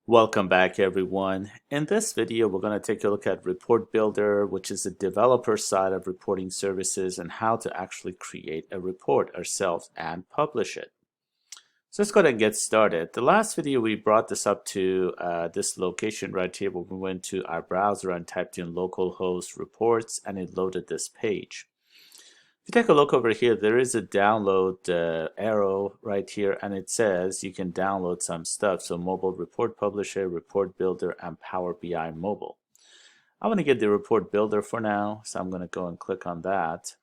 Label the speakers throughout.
Speaker 1: Welcome back, everyone. In this video, we're going to take a look at Report Builder, which is the developer side of reporting services, and how to actually create a report ourselves and publish it. So let's go ahead and get started. The last video, we brought this up to this location right here, where we went to our browser and typed in localhost reports, and it loaded this page. If you take a look over here, there is a download arrow right here, and it says you can download some stuff. So Mobile Report Publisher, Report Builder, and Power BI Mobile. I want to get the Report Builder for now, so I'm going to go and click on that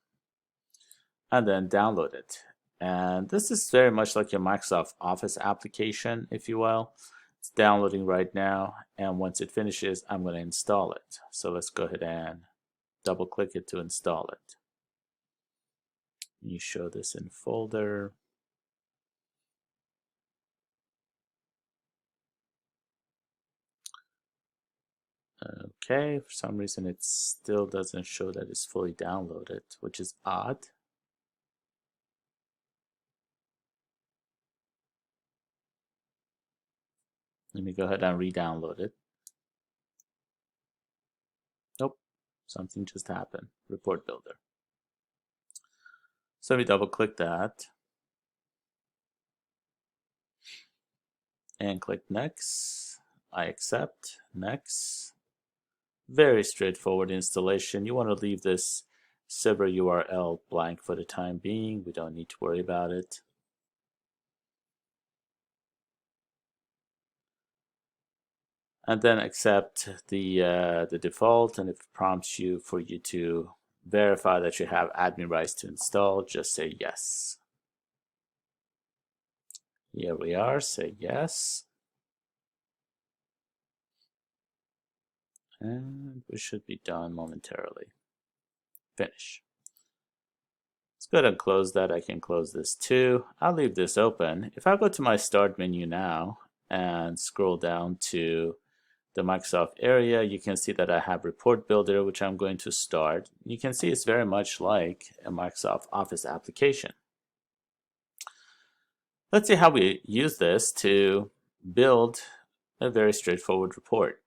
Speaker 1: and then download it. And this is very much like your Microsoft Office application, if you will. It's downloading right now, and once it finishes, I'm going to install it. So let's go ahead and double click it to install it. You show this in folder. Okay, for some reason it still doesn't show that it's fully downloaded, which is odd. Let me go ahead and re-download it. Nope, something just happened. Report Builder. So we double click that and click next. I accept, next. Very straightforward installation. You want to leave this server URL blank for the time being. We don't need to worry about it. And then accept the default, and if it prompts you for you to verify that you have admin rights to install, just say yes. Here we are, say yes. And we should be done momentarily. Finish. Let's go ahead and close that. I can close this too. I'll leave this open. If I go to my start menu now and scroll down to the Microsoft area, you can see that I have Report Builder, which I'm going to start. You can see it's very much like a Microsoft Office application. Let's see how we use this to build a very straightforward report.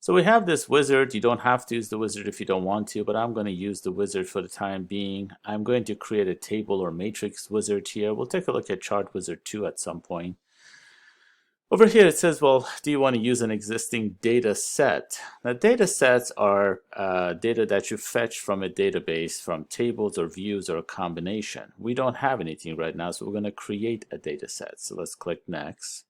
Speaker 1: So we have this wizard. You don't have to use the wizard if you don't want to, but I'm going to use the wizard for the time being. I'm going to create a table or matrix wizard here. We'll take a look at Chart Wizard 2 at some point. Over here it says, well, do you want to use an existing data set? Now, data sets are data that you fetch from a database, from tables or views or a combination. We don't have anything right now, so we're going to create a data set. So let's click Next.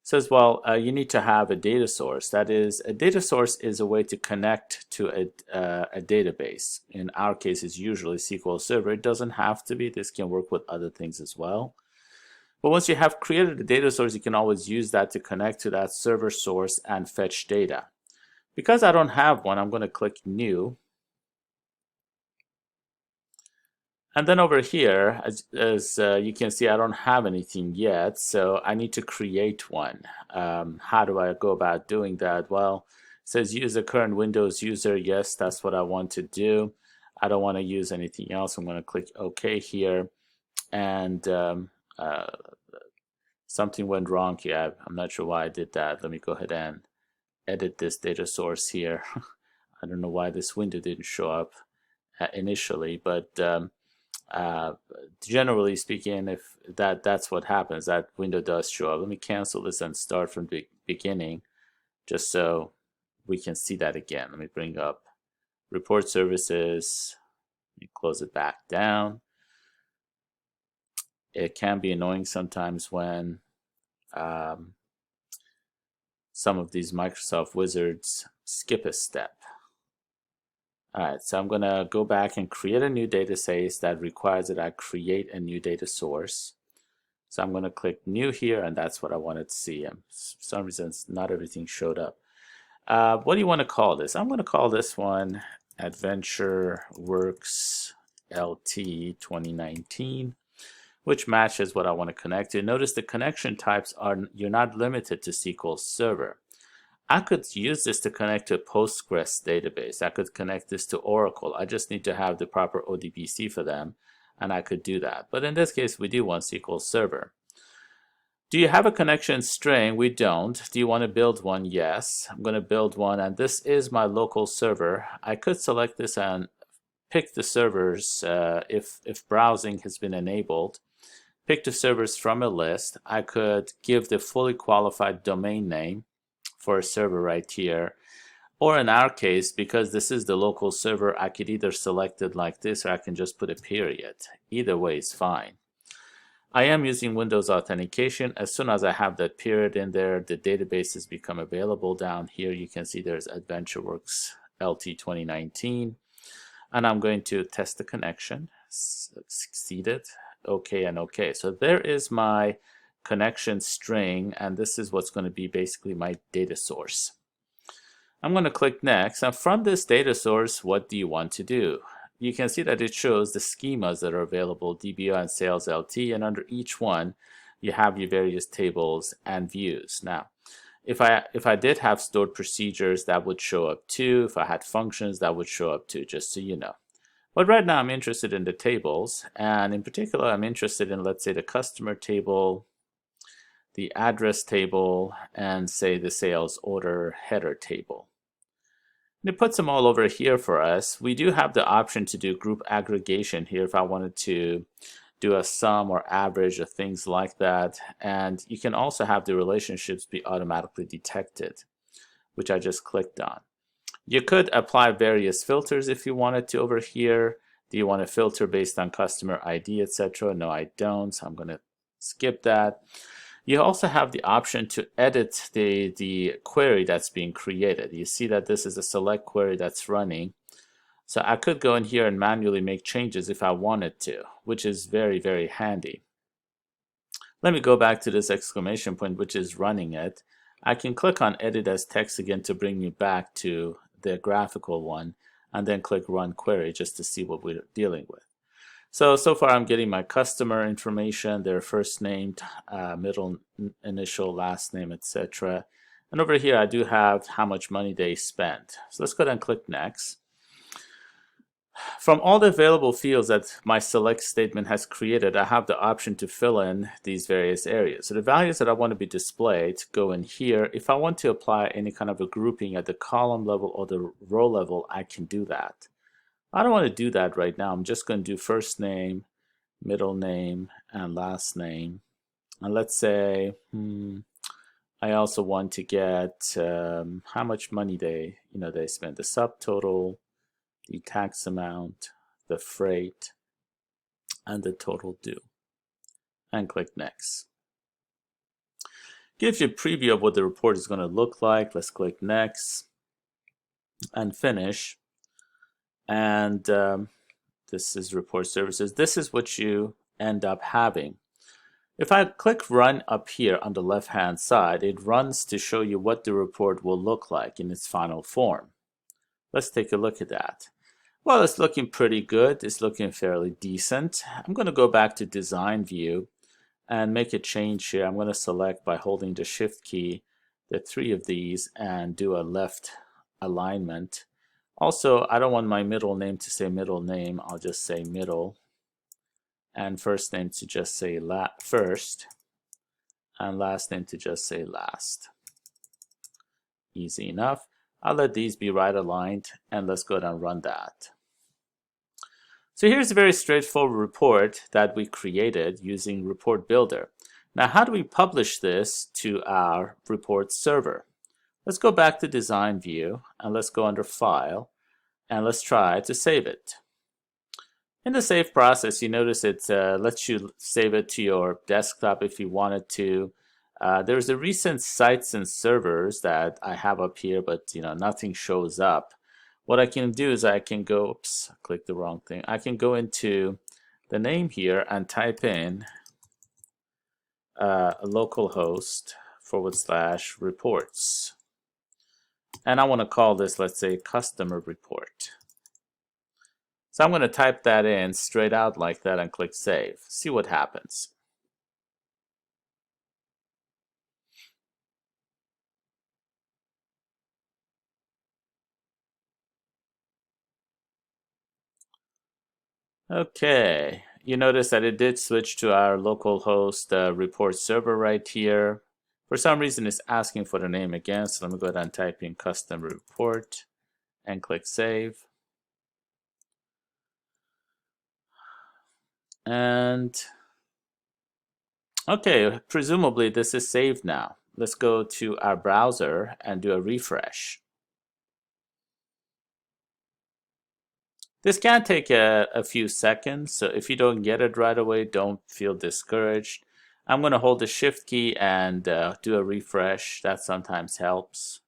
Speaker 1: It says, well, you need to have a data source. That is, a data source is a way to connect to a database. In our case, it's usually SQL Server. It doesn't have to be. This can work with other things as well. But once you have created a data source, you can always use that to connect to that server source and fetch data. Because I don't have one, I'm going to click New. And then over here, as you can see, I don't have anything yet, so I need to create one. How do I go about doing that? Well, it says use a current Windows user. Yes, that's what I want to do. I don't want to use anything else. I'm going to click OK here. And something went wrong here. I'm not sure why I did that. Let me go ahead and edit this data source here. I don't know why this window didn't show up initially, but generally speaking, if that's what happens, that window does show up. Let me cancel this and start from the beginning, just so we can see that again. Let me bring up Report Services. Let me close it back down. It can be annoying sometimes when some of these Microsoft wizards skip a step. Alright, so I'm going to go back and create a new data set that requires that I create a new data source. So I'm going to click New here, and that's what I wanted to see. For some reason, not everything showed up. What do you want to call this? I'm going to call this one Adventure Works LT 2019, which matches what I want to connect to. Notice the connection types you're not limited to SQL Server. I could use this to connect to a Postgres database. I could connect this to Oracle. I just need to have the proper ODBC for them. and I could do that. But in this case, we do want SQL Server. Do you have a connection string? We don't. Do you want to build one? Yes. I'm going to build one, and this is my local server. I could select this and pick the servers if browsing has been enabled. Pick the servers from a list. I could give the fully qualified domain name for a server right here. Or in our case, because this is the local server, I could either select it like this or I can just put a period. Either way is fine. I am using Windows Authentication. As soon as I have that period in there, the databases become available down here. You can see there's AdventureWorks LT 2019. And I'm going to test the connection. Succeeded. OK and OK. So there is my connection string, and this is what's going to be basically my data source. I'm going to click Next, and from this data source, what do you want to do? You can see that it shows the schemas that are available, DBO and Sales LT, and under each one, you have your various tables and views. Now, if I did have stored procedures, that would show up too. If I had functions, that would show up too, just so you know. But right now, I'm interested in the tables, and in particular, I'm interested in, let's say, the customer table, the address table, and say the sales order header table. And it puts them all over here for us. We do have the option to do group aggregation here if I wanted to do a sum or average or things like that. And you can also have the relationships be automatically detected, which I just clicked on. You could apply various filters if you wanted to over here. Do you want to filter based on customer ID, etc.? No, I don't. So I'm going to skip that. You also have the option to edit the query that's being created. You see that this is a select query that's running. So I could go in here and manually make changes if I wanted to, which is very, very handy. Let me go back to this exclamation point, which is running it. I can click on Edit as Text again to bring me back to the graphical one, and then click Run Query just to see what we're dealing with. So far I'm getting my customer information, their first name, middle initial, last name, etc. And over here I do have how much money they spent. So let's go ahead and click Next. From all the available fields that my select statement has created, I have the option to fill in these various areas. So the values that I want to be displayed go in here. If I want to apply any kind of a grouping at the column level or the row level, I can do that. I don't want to do that right now. I'm just going to do first name, middle name, and last name. And let's say I also want to get how much money they spent, the subtotal, the tax amount, the freight, and the total due. And click Next. Gives you a preview of what the report is going to look like. Let's click Next and Finish. And this is Report Services. This is what you end up having. If I click Run up here on the left-hand side, it runs to show you what the report will look like in its final form. Let's take a look at that. Well, it's looking pretty good. It's looking fairly decent. I'm going to go back to Design View and make a change here. I'm going to select by holding the Shift key the three of these and do a left alignment. Also, I don't want my middle name to say middle name. I'll just say middle. And first name to just say first. And last name to just say last. Easy enough. I'll let these be right aligned, and let's go ahead and run that. So here's a very straightforward report that we created using Report Builder. Now, how do we publish this to our report server? Let's go back to Design View, and let's go under File, and let's try to save it. In the save process, you notice it lets you save it to your desktop if you wanted to. There's a recent sites and servers that I have up here, but nothing shows up. What I can do is I can go, oops, I clicked the wrong thing. I can go into the name here and type in localhost / reports. And I want to call this, let's say, customer report. So I'm going to type that in straight out like that and click Save. See what happens. Okay, you notice that it did switch to our localhost report server right here. For some reason, it's asking for the name again. So let me go ahead and type in custom report and click save. And okay, presumably this is saved now. Let's go to our browser and do a refresh. This can take a few seconds, so if you don't get it right away, don't feel discouraged. I'm going to hold the shift key and do a refresh. That sometimes helps.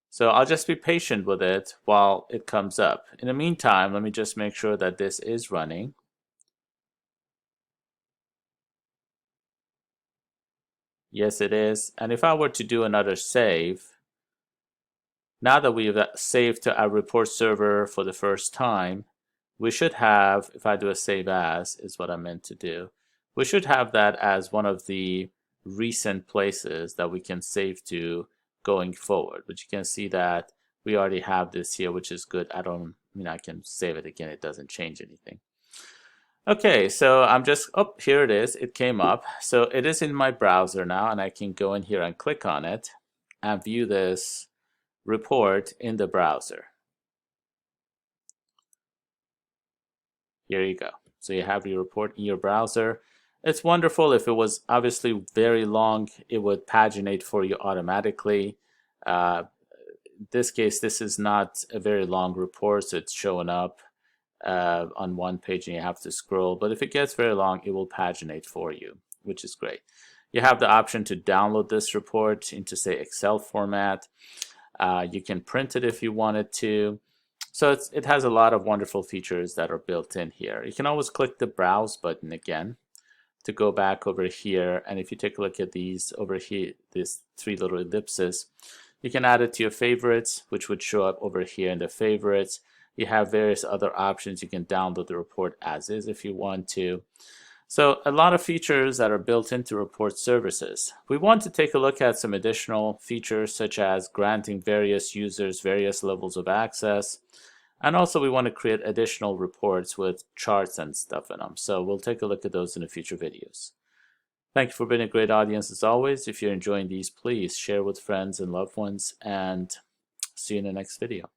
Speaker 1: So I'll just be patient with it while it comes up. In the meantime, let me just make sure that this is running. Yes, it is. And if I were to do another save, now that we've saved to our report server for the first time, we should have, if I do a save as, is what I meant to do, we should have that as one of the recent places that we can save to going forward. But you can see that we already have this here, which is good. I can save it again. It doesn't change anything. Okay, so I'm just, oh, here it is. It came up. So it is in my browser now, and I can go in here and click on it and view this report in the browser. Here you go. So you have your report in your browser. It's wonderful. If it was obviously very long, it would paginate for you automatically. In this case, this is not a very long report, so it's showing up on one page and you have to scroll. But if it gets very long, it will paginate for you, which is great. You have the option to download this report into, say, Excel format. You can print it if you wanted to. So it has a lot of wonderful features that are built in here. You can always click the Browse button again to go back over here. And if you take a look at these over here, these three little ellipses, you can add it to your favorites, which would show up over here in the favorites. You have various other options. You can download the report as is if you want to. So a lot of features that are built into report services. We want to take a look at some additional features such as granting various users various levels of access. And also we want to create additional reports with charts and stuff in them. So we'll take a look at those in the future videos. Thank you for being a great audience as always. If you're enjoying these, please share with friends and loved ones, and see you in the next video.